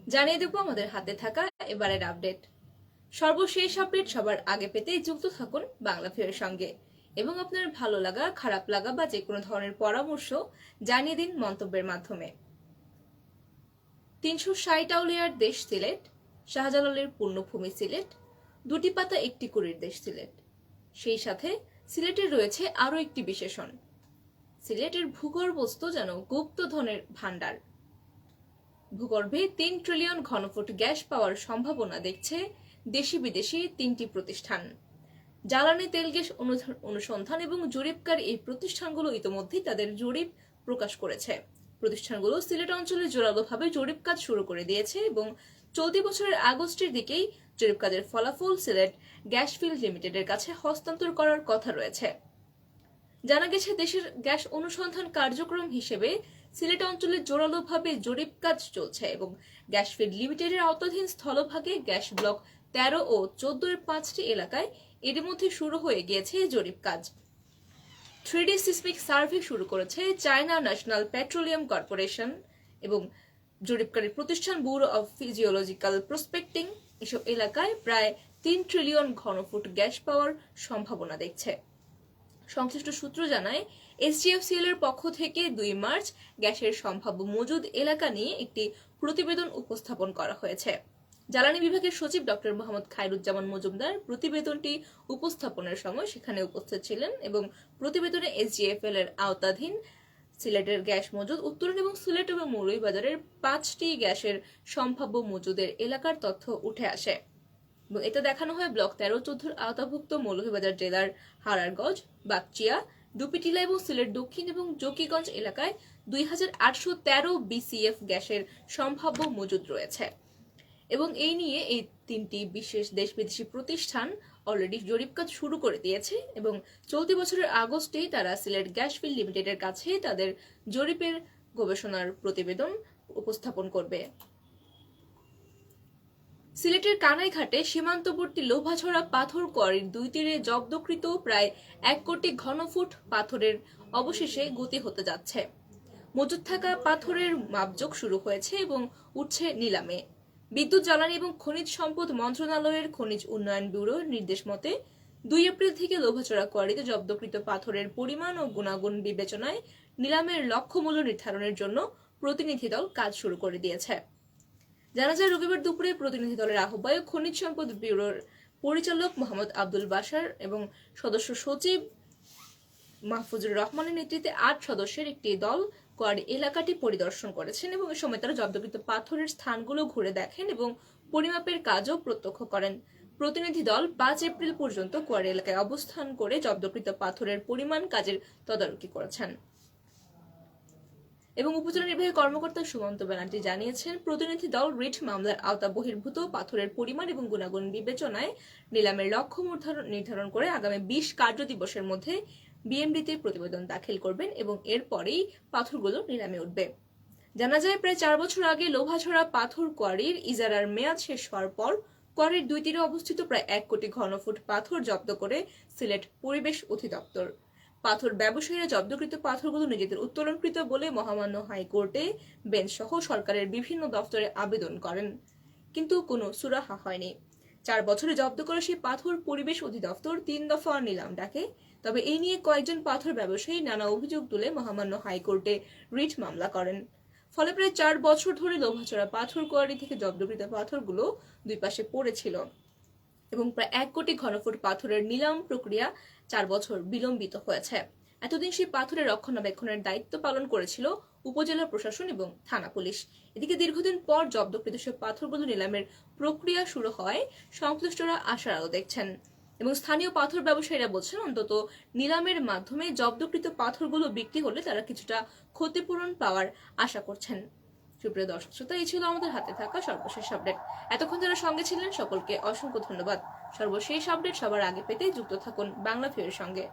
জানিয়ে দেব আমাদের হাতে থাকা এবারের আপডেট। সর্বশেষ আপডেট সবার আগে পেতে যুক্ত থাকুন বাংলাভিউয়ের সঙ্গে এবং আপনার ভালো লাগা, খারাপ লাগা বা যে কোনো ধরনের পরামর্শ জানিয়ে দিন মন্তব্যের মাধ্যমে। 360 আউলিয়ার দেশ সিলেট, শাহজালালের পুণ্যভূমি সিলেট, দুটি পাতা একটি কুড়ির দেশ সিলেট। সেই সাথে সিলেটের রয়েছে আরও একটি বিশেষণ, সিলেটের ভূগর্ভস্থ যেন গুপ্তধনের ভাণ্ডার। ভূগর্ভে 3 ট্রিলিয়ন ঘনফুট গ্যাস পাওয়ার সম্ভাবনা দেখছে দেশি বিদেশি 3টি প্রতিষ্ঠান। জ্বালানি তেল গ্যাস অনুসন্ধান এবং জরিপকারী এই প্রতিষ্ঠানগুলো ইতিমধ্যেই তাদের জরিপ প্রকাশ করেছে। প্রতিষ্ঠানগুলো সিলেট অঞ্চলে জোরালোভাবে জরিপ কাজ শুরু করে দিয়েছে এবং চলতি বছরের আগস্টের দিকেই জরিপ কাজের ফলাফল সিলেট গ্যাস ফিল্ড লিমিটেডের কাছে হস্তান্তর করার কথা রয়েছে। জানা গেছে দেশের গ্যাস অনুসন্ধান কার্যক্রম হিসেবে সিলেট অঞ্চলে জোরালোভাবে জরিপ কাজ চলছে এবং গ্যাস ফিল্ড লিমিটেডের আওতাধীন স্থলভাগে গ্যাস ব্লক 13 ও 14 এর 5টি এলাকায় এর মধ্যে শুরু হয়ে গিয়েছে জরিপ কাজ। 3D সিসমিক সার্ভে শুরু করেছে চায়না ন্যাশনাল পেট্রোলিয়াম কর্পোরেশন এবং জরিপকারী প্রতিষ্ঠান ব্যুরো অব ফিজিওলজিক্যাল প্রসপেক্টিং এসব এলাকায় প্রায় 3 ট্রিলিয়ন ঘনফুট গ্যাস পাওয়ার সম্ভাবনা দেখছে। সংশ্লিষ্ট সূত্র জানায়, এসজিএফসিএল এর পক্ষ থেকে 2 মার্চ গ্যাসের সম্ভাব্য মজুদ এলাকা নিয়ে একটি প্রতিবেদন উপস্থাপন করা হয়েছে। জ্বালানি বিভাগের সচিব ডক্টর মোহাম্মদ খায়রুজ্জামান মজুমদার প্রতিবেদনটি উপস্থাপনের সময় সেখানে উপস্থিত ছিলেন এবং প্রতিবেদনে এসজিএফএল এর আওতাধীন সিলেটের গ্যাস মজুদ, উত্তরণ এবং সিলেট এবং মৌলভীবাজারের 5টি গ্যাসের সম্ভাব্য মজুদের এলাকার তথ্য উঠে আসে এবং এটা দেখানো হয় ব্লক 13-14 আওতাভুক্ত মৌলভীবাজার জেলার হারারগঞ্জ, বাগচিয়া, ডুপিটিলা এবং সিলেট দক্ষিণ এবং জকিগঞ্জ এলাকায় 2813 বিসিএফ গ্যাসের সম্ভাব্য মজুদ রয়েছে এবং এই নিয়ে এই 3টি বিশেষ দেশ বিদেশি প্রতিষ্ঠান অলরেডি জরিপ কাজ শুরু করে দিয়েছে এবং চলতি বছরের আগস্টেই তারা সিলেট গ্যাস ফিল্ড লিমিটেডের কাছে তাদের জরিপের গবেষণার প্রতিবেদন উপস্থাপন করবে। সিলেটের কানাইঘাটে সীমান্তবর্তী লোভাছড়া পাথর কোয়ারির 2 তীরে জব্দকৃত প্রায় 1 কোটি ঘনফুট পাথরের অবশেষে গতি হতে যাচ্ছে। মজুদ থাকা পাথরের মাপজোক শুরু হয়েছে এবং উঠছে নিলামে। বিদ্যুৎ, জ্বালানি এবং খনিজ সম্পদ মন্ত্রণালয়ের খনিজ উন্নয়ন ব্যুরোর নির্দেশ মতে 2 এপ্রিল থেকে লোভাছড়া কোয়ারিতে জব্দকৃত পাথরের পরিমাণ ও গুণাগুণ বিবেচনায় নিলামের লক্ষ্যমূল্য নির্ধারণের জন্য প্রতিনিধি দল কাজ শুরু করে দিয়েছে। জানা যায়, রবিবার দুপুরে প্রতিনিধি দলের আহ্বায়ক খনিজ সম্পদ ব্যুরোর পরিচালক মোহাম্মদ আব্দুল বাশার এবং সদস্য সচিব মাহফুজুর রহমানের নেতৃত্বে 8 সদস্যের একটি দল কোয়ারি এলাকাটি পরিদর্শন করেছেন এবং এ সময় তারা জব্দকৃত পাথরের স্থানগুলো ঘুরে দেখেন এবং পরিমাপের কাজও প্রত্যক্ষ করেন। প্রতিনিধি দল 5 এপ্রিল পর্যন্ত কোয়ারি এলাকায় অবস্থান করে জব্দকৃত পাথরের পরিমাণ কাজের তদারকি করেছেন এবং উপজেলা নির্বাহী কর্মকর্তা সুমন্ত ব্যানার্জি জানিয়েছেন, প্রতিনিধি দল রিট মামলার আওতা বহির্ভূত পাথরের পরিমাণ এবং গুণাগুণ বিবেচনায় নিলামের লক্ষ্য নির্ধারণ করে আগামী 20 কার্য দিবসের মধ্যে বিএমডিতে প্রতিবেদন দাখিল করবেন এবং এরপরেই পাথরগুলো নিলামে উঠবে। জানা যায়, প্রায় 4 বছর আগে লোভাছড়া পাথর কোয়ারির ইজারার মেয়াদ শেষ হওয়ার পর কোয়ারির 2 তীরে অবস্থিত প্রায় 1 কোটি ঘনফুট পাথর জব্দ করে সিলেট পরিবেশ অধিদপ্তর। পাথর ব্যবসায়ীরা জব্দকৃত পাথরগুলো নিজেদের উত্তোলনকৃত বলে মহামান্য হাইকোর্টে বেঞ্চ সহ সরকারের বিভিন্ন দপ্তরে আবেদন করেন, কিন্তু কোনো সুরাহা হয়নি। 4 বছরে জব্দ করা সেই পাথর পরিবেশ অধিদপ্তর 3 দফা নিলাম ডাকে, তবে এই নিয়ে কয়েকজন পাথর ব্যবসায়ী নানা অভিযোগ তুলে মহামান্য হাইকোর্টে রিট মামলা করেন। ফলে প্রায় 4 বছর ধরে লোভাছড়া পাথর কোয়ারি থেকে জব্দকৃত পাথরগুলো 2 পাশে পড়েছিল এবং প্রায় 1 কোটি ঘনফুট পাথরের নিলাম প্রক্রিয়া 4 বছর বিলম্বিত হয়েছে। এতদিন সেই পাথরের রক্ষণাবেক্ষণের দায়িত্ব পালন করেছিল উপজেলা প্রশাসন এবং থানা পুলিশ। এদিকে দীর্ঘদিন পর জব্দকৃত সব পাথরগুলো নিলামের প্রক্রিয়া শুরু হয় সংশ্লিষ্টরা আশার আলো দেখছেন এবং স্থানীয় পাথর ব্যবসায়ীরা বলছেন, অন্তত নিলামের মাধ্যমে জব্দকৃত পাথরগুলো বিক্রি হলে তারা কিছুটা ক্ষতিপূরণ পাওয়ার আশা করছেন। সুপ্রিয় দর্শক শ্রোতা, এই ছিল আমাদের হাতে থাকা সর্বশেষ আপডেট। এতক্ষণ যারা সঙ্গে ছিলেন সকলকে অসংখ্য ধন্যবাদ। সর্বশেষ আপডেট সবার আগে পেতে যুক্ত থাকুন বাংলাভিউয়ের সঙ্গে।